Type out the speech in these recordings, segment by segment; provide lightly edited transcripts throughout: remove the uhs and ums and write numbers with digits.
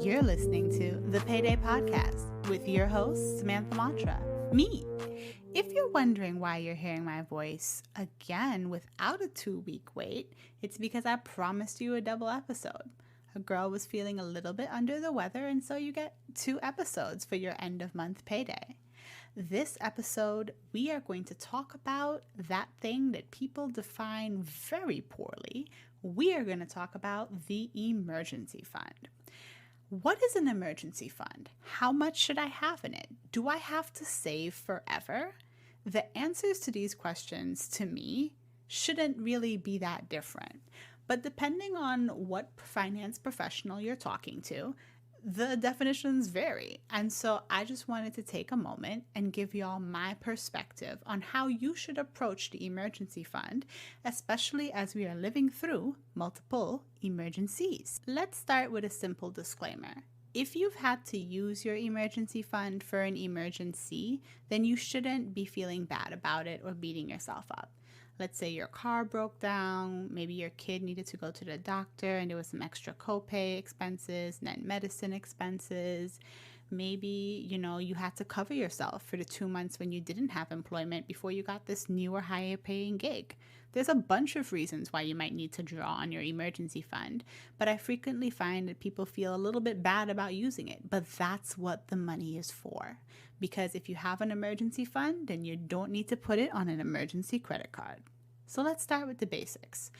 You're listening to the PayDay podcast with your host, Samantha Mantra, me. If you're wondering why you're hearing my voice again without a 2-week wait, it's because I promised you a double episode. A girl was feeling a little bit under the weather, and so you get 2 episodes for your end of month payday. This episode, we are going to talk about that thing that people define very poorly. We are going to talk about the emergency fund. What is an emergency fund? How much should I have in it? Do I have to save forever? The answers to these questions, to me, shouldn't really be that different. But depending on what finance professional you're talking to, the definitions vary. And so I just wanted to take a moment and give y'all my perspective on how you should approach the emergency fund, especially as we are living through multiple emergencies. Let's start with a simple disclaimer. If you've had to use your emergency fund for an emergency, then you shouldn't be feeling bad about it or beating yourself up. Let's say your car broke down, maybe your kid needed to go to the doctor and there was some extra copay expenses, and then medicine expenses. Maybe, you had to cover yourself for the 2 months when you didn't have employment before you got this newer, higher paying gig. There's a bunch of reasons why you might need to draw on your emergency fund, but I frequently find that people feel a little bit bad about using it, but that's what the money is for. Because if you have an emergency fund, then you don't need to put it on an emergency credit card. So let's start with the basics.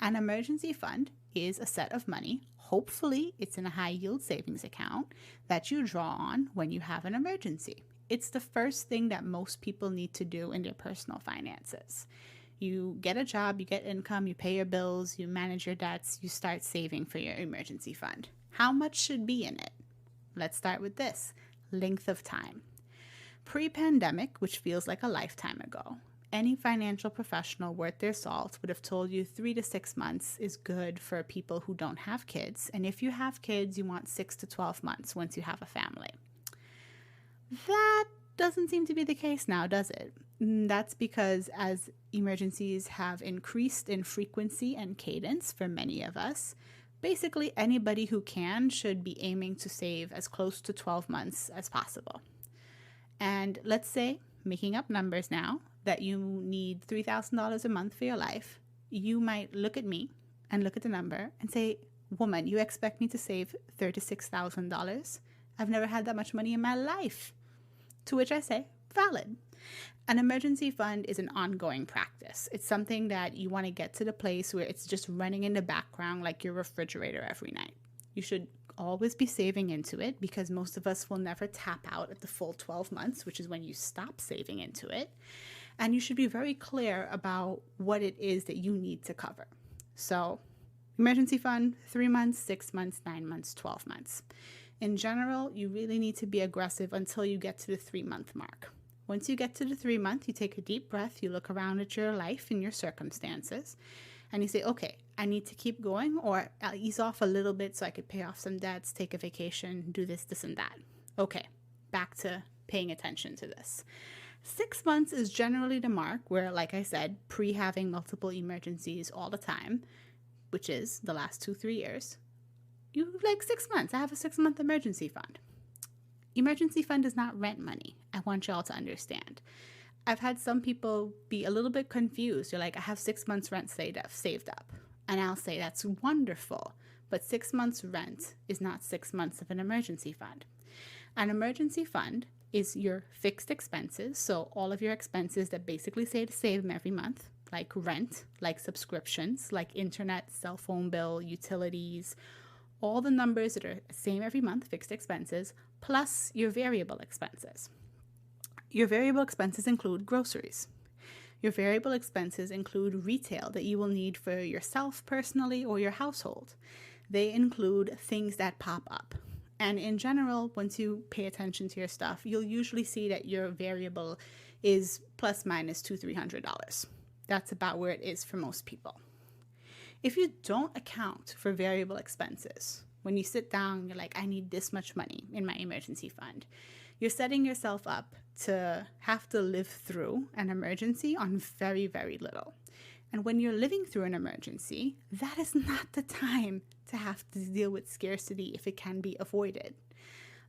An emergency fund is a set of money, hopefully it's in a high yield savings account, that you draw on when you have an emergency. It's the first thing that most people need to do in their personal finances. You get a job, you get income, you pay your bills, you manage your debts, you start saving for your emergency fund. How much should be in it? Let's start with this: length of time. Pre-pandemic, which feels like a lifetime ago, any financial professional worth their salt would have told you 3 to 6 months is good for people who don't have kids. And if you have kids, you want 6 to 12 months once you have a family. That doesn't seem to be the case now, does it? That's because as emergencies have increased in frequency and cadence for many of us, basically anybody who can should be aiming to save as close to 12 months as possible. And let's say, making up numbers now, that you need $3,000 a month for your life. You might look at me and look at the number and say, "Woman, you expect me to save $36,000? I've never had that much money in my life." To which I say, valid. An emergency fund is an ongoing practice. It's something that you want to get to the place where it's just running in the background like your refrigerator every night. You should always be saving into it because most of us will never tap out at the full 12 months, which is when you stop saving into it. And you should be very clear about what it is that you need to cover. So, emergency fund, 3 months, 6 months, 9 months, 12 months. In general, you really need to be aggressive until you get to the 3-month mark. Once you get to the 3-month, you take a deep breath, you look around at your life and your circumstances, and you say, okay, I need to keep going, or I'll ease off a little bit so I could pay off some debts, take a vacation, do this, and that. Okay, back to paying attention to this. 6 months is generally the mark where, like I said, pre-having multiple emergencies all the time, which is the last 2-3 years, you 6 months. I have a 6-month emergency fund. Emergency fund is not rent money. I want y'all to understand. I've had some people be a little bit confused. You're like, I have 6 months rent saved up. And I'll say that's wonderful. But 6 months rent is not 6 months of an emergency fund. An emergency fund is your fixed expenses. So all of your expenses that basically say to save them every month, like rent, like subscriptions, like internet, cell phone bill, utilities, all the numbers that are the same every month, fixed expenses, plus your variable expenses. Your variable expenses include groceries. Your variable expenses include retail that you will need for yourself personally or your household. They include things that pop up. And in general, once you pay attention to your stuff, you'll usually see that your variable is plus minus $200-300. That's about where it is for most people. If you don't account for variable expenses, when you sit down, you're like, I need this much money in my emergency fund, you're setting yourself up to have to live through an emergency on very, very little. And when you're living through an emergency, that is not the time to have to deal with scarcity if it can be avoided.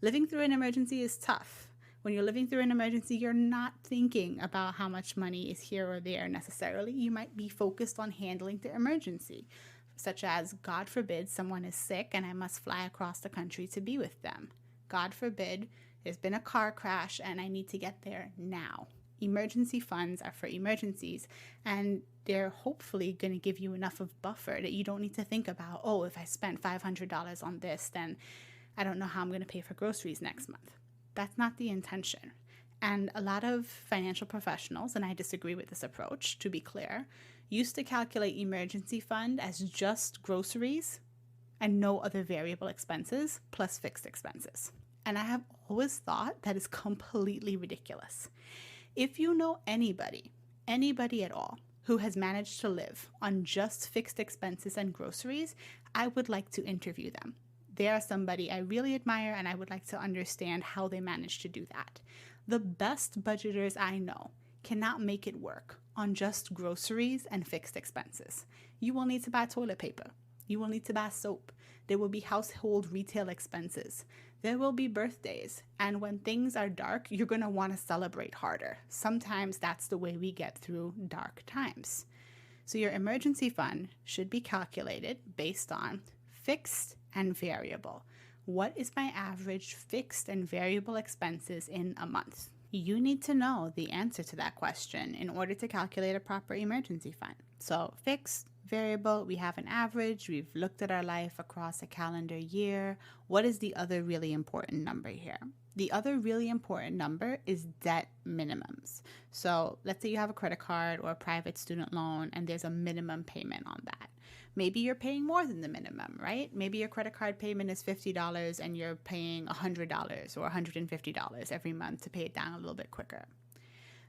Living through an emergency is tough. When you're living through an emergency, you're not thinking about how much money is here or there necessarily. You might be focused on handling the emergency, such as, God forbid, someone is sick and I must fly across the country to be with them. God forbid, there's been a car crash and I need to get there now. Emergency funds are for emergencies, and they're hopefully going to give you enough of buffer that you don't need to think about, oh, if I spent $500 on this, then I don't know how I'm going to pay for groceries next month. That's not the intention. And a lot of financial professionals, and I disagree with this approach, to be clear, used to calculate emergency fund as just groceries and no other variable expenses plus fixed expenses. And I have always thought that is completely ridiculous. If you know anybody at all, who has managed to live on just fixed expenses and groceries, I would like to interview them. They are somebody I really admire, and I would like to understand how they managed to do that. The best budgeters I know cannot make it work on just groceries and fixed expenses. You will need to buy toilet paper. You will need to buy soap. There will be household retail expenses. There will be birthdays. And when things are dark, you're going to want to celebrate harder. Sometimes that's the way we get through dark times. So your emergency fund should be calculated based on fixed and variable. What is my average fixed and variable expenses in a month? You need to know the answer to that question in order to calculate a proper emergency fund. So fixed, variable, we have an average. We've looked at our life across a calendar year. What is the other really important number here? The other really important number is debt minimums. So let's say you have a credit card or a private student loan and there's a minimum payment on that. Maybe you're paying more than the minimum, right? Maybe your credit card payment is $50 and you're paying $100 or $150 every month to pay it down a little bit quicker.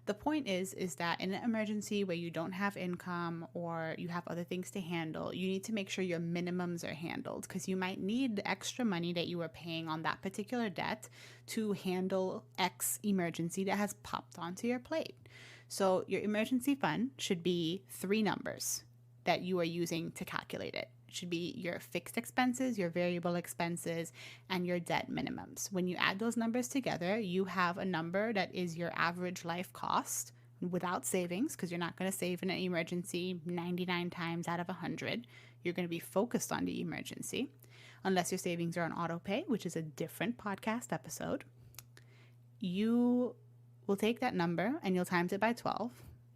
The point is that in an emergency where you don't have income or you have other things to handle, you need to make sure your minimums are handled, because you might need the extra money that you are paying on that particular debt to handle X emergency that has popped onto your plate. So your emergency fund should be 3 numbers that you are using to calculate it. It should be your fixed expenses, your variable expenses, and your debt minimums. When you add those numbers together, you have a number that is your average life cost without savings, because you're not going to save in an emergency 99 times out of 100. You're going to be focused on the emergency, unless your savings are on auto pay, which is a different podcast episode. You will take that number and you'll times it by 12.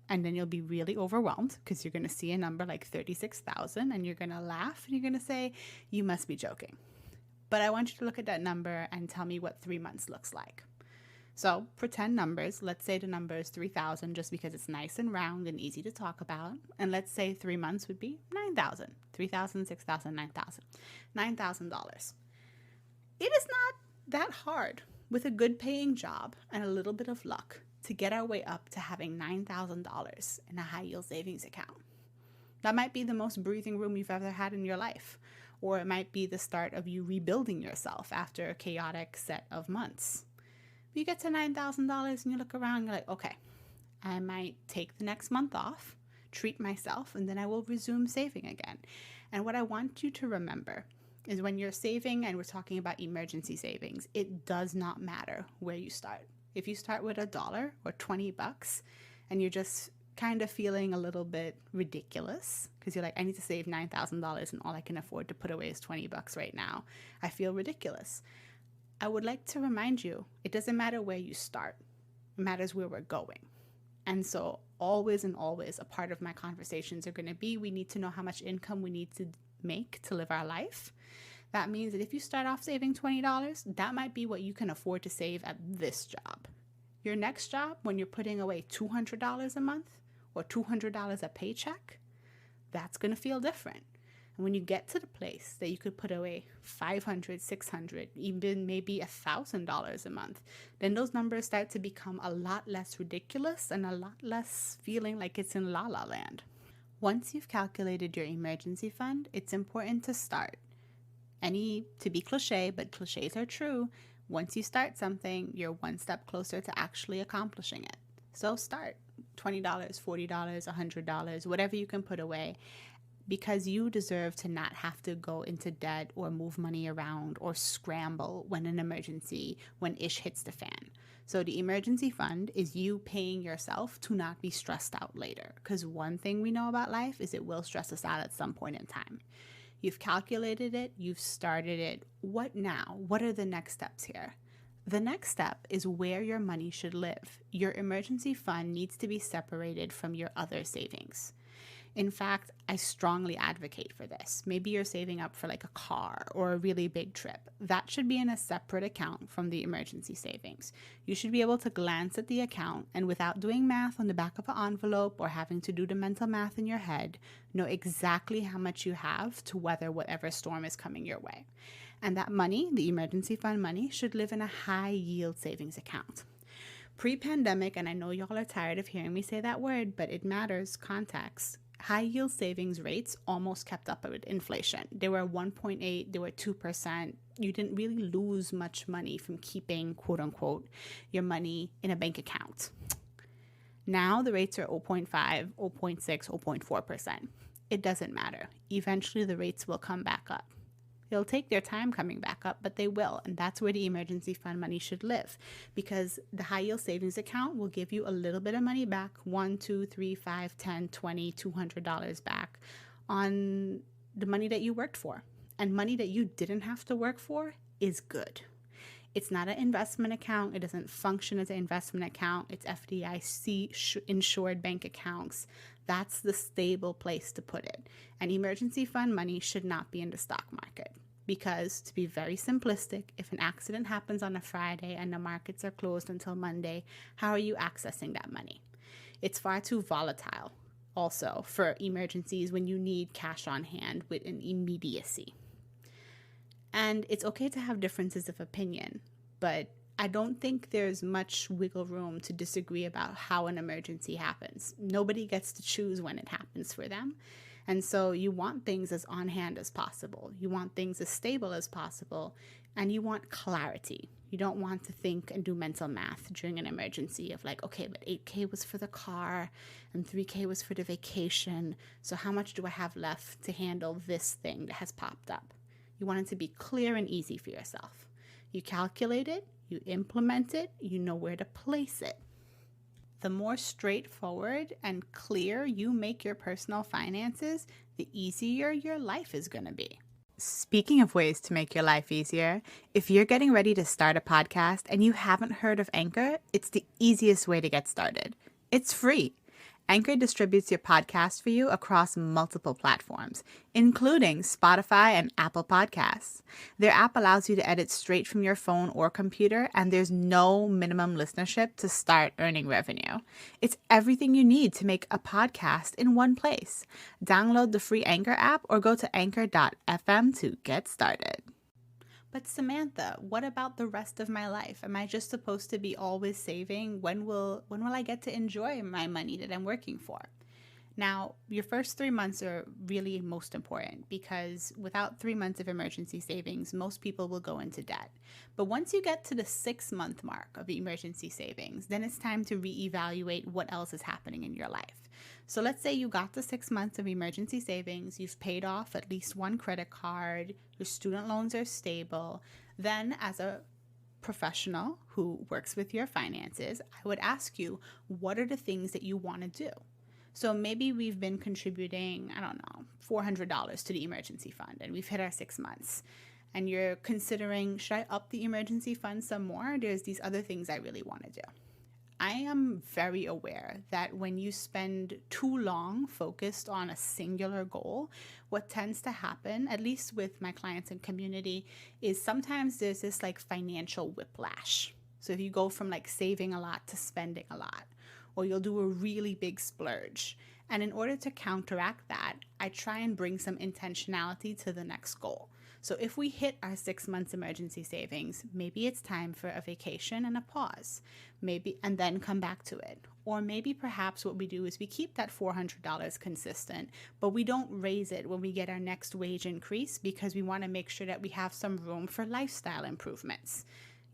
And then you'll be really overwhelmed because you're going to see a number like 36,000 and you're going to laugh and you're going to say, you must be joking. But I want you to look at that number and tell me what 3 months looks like. So pretend numbers. Let's say the number is 3,000 just because it's nice and round and easy to talk about. And let's say 3 months would be 9,000, 3,000, 6,000, 9,000, $9,000. It is not that hard with a good paying job and a little bit of luck to get our way up to having $9,000 in a high yield savings account. That might be the most breathing room you've ever had in your life, or it might be the start of you rebuilding yourself after a chaotic set of months. But you get to $9,000 and you look around and you're like, okay, I might take the next month off, treat myself, and then I will resume saving again. And what I want you to remember is when you're saving, and we're talking about emergency savings, it does not matter where you start. If you start with $1 or $20 and you're just kind of feeling a little bit ridiculous because you're like, I need to save $9,000 and all I can afford to put away is $20 right now, I feel ridiculous. I would like to remind you, it doesn't matter where you start. It matters where we're going. And so always and always a part of my conversations are going to be, we need to know how much income we need to make to live our life. That means that if you start off saving $20, that might be what you can afford to save at this job. Your next job, when you're putting away $200 a month or $200 a paycheck, that's going to feel different. And when you get to the place that you could put away $500, $600, even maybe $1,000 a month, then those numbers start to become a lot less ridiculous and a lot less feeling like it's in la la land. Once you've calculated your emergency fund, it's important to start. To be cliche, but cliches are true, once you start something, you're one step closer to actually accomplishing it. So start. $20, $40, $100, whatever you can put away, because you deserve to not have to go into debt or move money around or scramble when ish hits the fan. So the emergency fund is you paying yourself to not be stressed out later. Because one thing we know about life is it will stress us out at some point in time. You've calculated it, you've started it. What now? What are the next steps here? The next step is where your money should live. Your emergency fund needs to be separated from your other savings. In fact, I strongly advocate for this. Maybe you're saving up for like a car or a really big trip. That should be in a separate account from the emergency savings. You should be able to glance at the account and without doing math on the back of an envelope or having to do the mental math in your head, know exactly how much you have to weather whatever storm is coming your way. And that money, the emergency fund money, should live in a high yield savings account. Pre-pandemic, and I know y'all are tired of hearing me say that word, but it matters, context. High yield savings rates almost kept up with inflation. They were 1.8, they were 2%. You didn't really lose much money from keeping, quote unquote, your money in a bank account. Now the rates are 0.5, 0.6, 0.4%. It doesn't matter. Eventually the rates will come back up. It'll take their time coming back up, but they will. And that's where the emergency fund money should live, because the high yield savings account will give you a little bit of money back, $1, $2, $3, $5, $10, $20, $200 back on the money that you worked for. And money that you didn't have to work for is good. It's not an investment account. It doesn't function as an investment account. It's FDIC insured bank accounts. That's the stable place to put it. And emergency fund money should not be in the stock market, because, to be very simplistic, if an accident happens on a Friday and the markets are closed until Monday, how are you accessing that money? It's far too volatile also for emergencies when you need cash on hand with an immediacy. And it's okay to have differences of opinion, but I don't think there's much wiggle room to disagree about how an emergency happens. Nobody gets to choose when it happens for them. And so you want things as on hand as possible. You want things as stable as possible. And you want clarity. You don't want to think and do mental math during an emergency of like, okay, but 8K was for the car and 3K was for the vacation. So how much do I have left to handle this thing that has popped up? You want it to be clear and easy for yourself. You calculate it. You implement it, you know where to place it. The more straightforward and clear you make your personal finances, the easier your life is going to be. Speaking of ways to make your life easier, if you're getting ready to start a podcast and you haven't heard of Anchor, it's the easiest way to get started. It's free. Anchor distributes your podcast for you across multiple platforms, including Spotify and Apple Podcasts. Their app allows you to edit straight from your phone or computer, and there's no minimum listenership to start earning revenue. It's everything you need to make a podcast in one place. Download the free Anchor app or go to anchor.fm to get started. But Samantha, what about the rest of my life? Am I just supposed to be always saving? When will I get to enjoy my money that I'm working for? Now, your first 3 months are really most important, because without 3 months of emergency savings, most people will go into debt. But once you get to the 6-month mark of emergency savings, then it's time to reevaluate what else is happening in your life. So let's say you got the 6 months of emergency savings, you've paid off at least one credit card, your student loans are stable. Then, as a professional who works with your finances, I would ask you, what are the things that you want to do? So maybe we've been contributing, $400 to the emergency fund, and we've hit our 6 months. And you're considering, should I up the emergency fund some more? There's these other things I really want to do. I am very aware that when you spend too long focused on a singular goal, what tends to happen, at least with my clients and community, is sometimes there's this like financial whiplash. So if you go from like saving a lot to spending a lot, or you'll do a really big splurge. And in order to counteract that, I try and bring some intentionality to the next goal. So if we hit our 6 months emergency savings, maybe it's time for a vacation and a pause, and then come back to it. Or maybe perhaps what we do is we keep that $400 consistent, but we don't raise it when we get our next wage increase, because we want to make sure that we have some room for lifestyle improvements.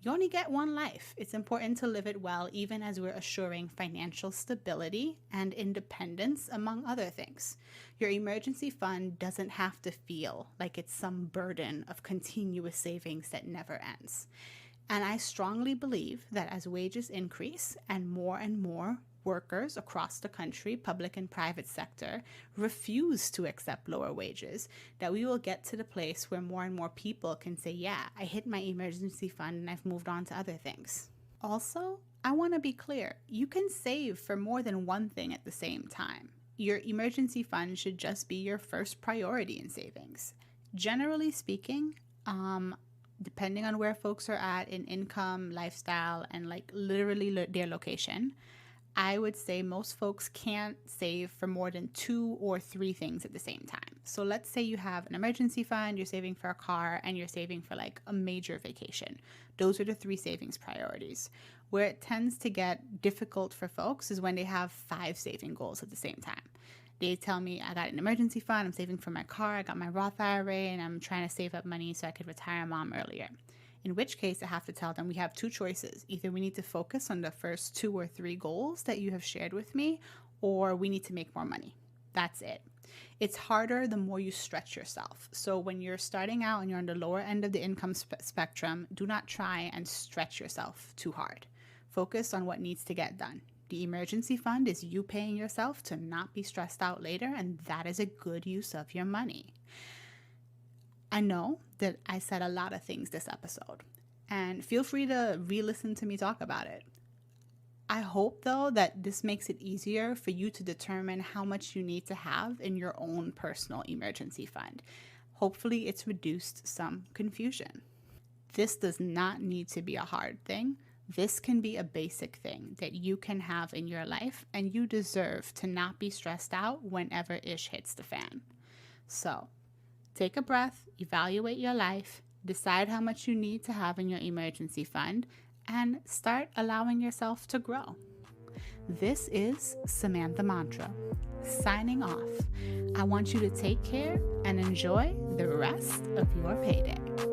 You only get one life. It's important to live it well, even as we're assuring financial stability and independence, among other things. Your emergency fund doesn't have to feel like it's some burden of continuous savings that never ends. And I strongly believe that as wages increase and more workers across the country, public and private sector, refuse to accept lower wages, that we will get to the place where more and more people can say, yeah, I hit my emergency fund and I've moved on to other things. Also, I want to be clear, you can save for more than one thing at the same time. Your emergency fund should just be your first priority in savings. Generally speaking, depending on where folks are at in income, lifestyle, and like literally their location, I would say most folks can't save for more than 2 or 3 things at the same time. So let's say you have an emergency fund, you're saving for a car, and you're saving for like a major vacation. Those are the 3 savings priorities. Where it tends to get difficult for folks is when they have 5 saving goals at the same time. They tell me, I got an emergency fund, I'm saving for my car, I got my Roth IRA, and I'm trying to save up money so I could retire mom earlier. In which case, I have to tell them we have 2 choices. Either we need to focus on the first 2 or 3 goals that you have shared with me, or we need to make more money. That's it. It's harder the more you stretch yourself. So when you're starting out and you're on the lower end of the income spectrum, do not try and stretch yourself too hard. Focus on what needs to get done. The emergency fund is you paying yourself to not be stressed out later, and that is a good use of your money. I know that I said a lot of things this episode, and feel free to re-listen to me talk about it. I hope, though, that this makes it easier for you to determine how much you need to have in your own personal emergency fund. Hopefully, it's reduced some confusion. This does not need to be a hard thing. This can be a basic thing that you can have in your life, and you deserve to not be stressed out whenever ish hits the fan. So, take a breath, evaluate your life, decide how much you need to have in your emergency fund, and start allowing yourself to grow. This is Samantha Mantra, signing off. I want you to take care and enjoy the rest of your payday.